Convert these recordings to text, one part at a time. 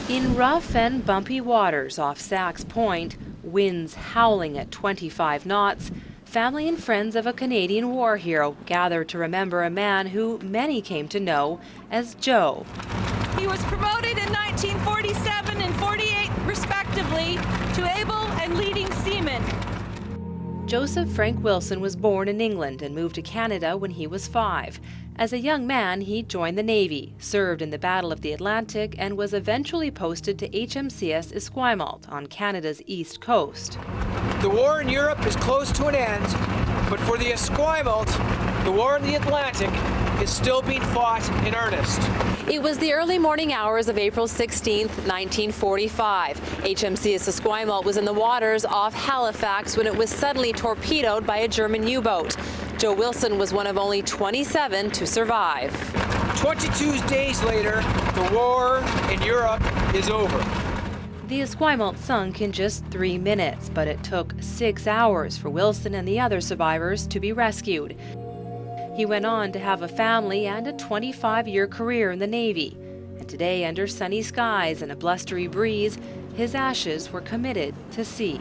In rough and bumpy waters off Sax Point, winds howling at 25 knots, family and friends of a Canadian war hero gather to remember a man who many came to know as Joe. He was promoted in 1947 and 48, respectively, to able and leading seaman. Joseph Frank Wilson was born in England and moved to Canada when he was 5. As a young man, he joined the Navy, served in the Battle of the Atlantic, and was eventually posted to HMCS Esquimalt on Canada's east coast. The war in Europe is close to an end, but for the Esquimalt, the war in the Atlantic is still being fought in earnest. It was the early morning hours of April 16, 1945. HMCS Esquimalt was in the waters off Halifax when it was suddenly torpedoed by a German U-boat. Joe Wilson was one of only 27 to survive. 22 days later, the war in Europe is over. The Esquimalt sunk in just 3 minutes, but it took 6 hours for Wilson and the other survivors to be rescued. He went on to have a family and a 25-year career in the Navy. And today, under sunny skies and a blustery breeze, his ashes were committed to sea.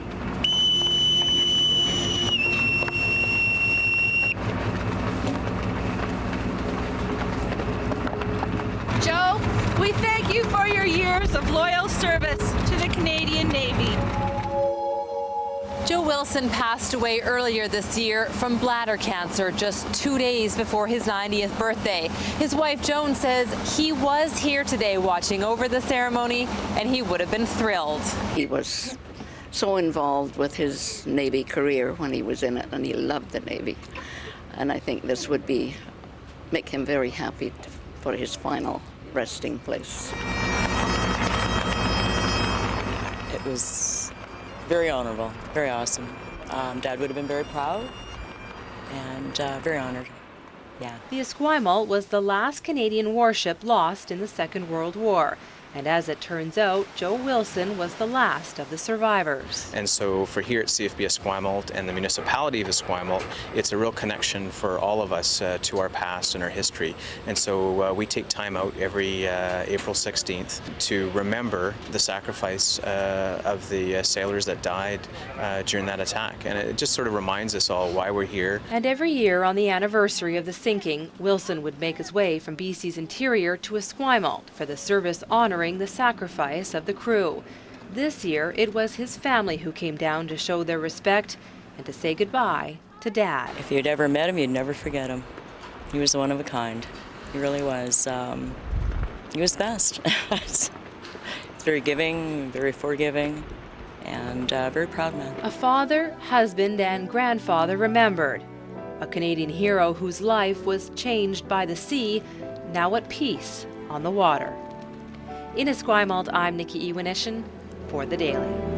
Joe, we thank you for your years of loyal service to the Canadian Navy. Joe Wilson passed away earlier this year from bladder cancer just 2 days before his 90th birthday. His wife Joan says he was here today watching over the ceremony, and he would have been thrilled. He was so involved with his Navy career when he was in it, and he loved the Navy. And I think this would make him very happy for his final resting place. It was very honorable, very awesome. Dad would have been very proud and very honored. Yeah. The Esquimalt was the last Canadian warship lost in the Second World War. And as it turns out, Joe Wilson was the last of the survivors. And so for here at CFB Esquimalt and the municipality of Esquimalt, it's a real connection for all of us to our past and our history. And so we take time out every April 16th to remember the sacrifice of the sailors that died during that attack. And it just sort of reminds us all why we're here. And every year on the anniversary of the sinking, Wilson would make his way from BC's interior to Esquimalt for the service honoring the sacrifice of the crew. This year, it was his family who came down to show their respect and to say goodbye to Dad. If you'd ever met him, you'd never forget him. He was one of a kind. He really was. He was the best. He's very giving, very forgiving, and very proud man. A father, husband, and grandfather remembered. A Canadian hero whose life was changed by the sea, now at peace on the water. In Esquimalt, I'm Nikki Ewanyshyn for The Daily.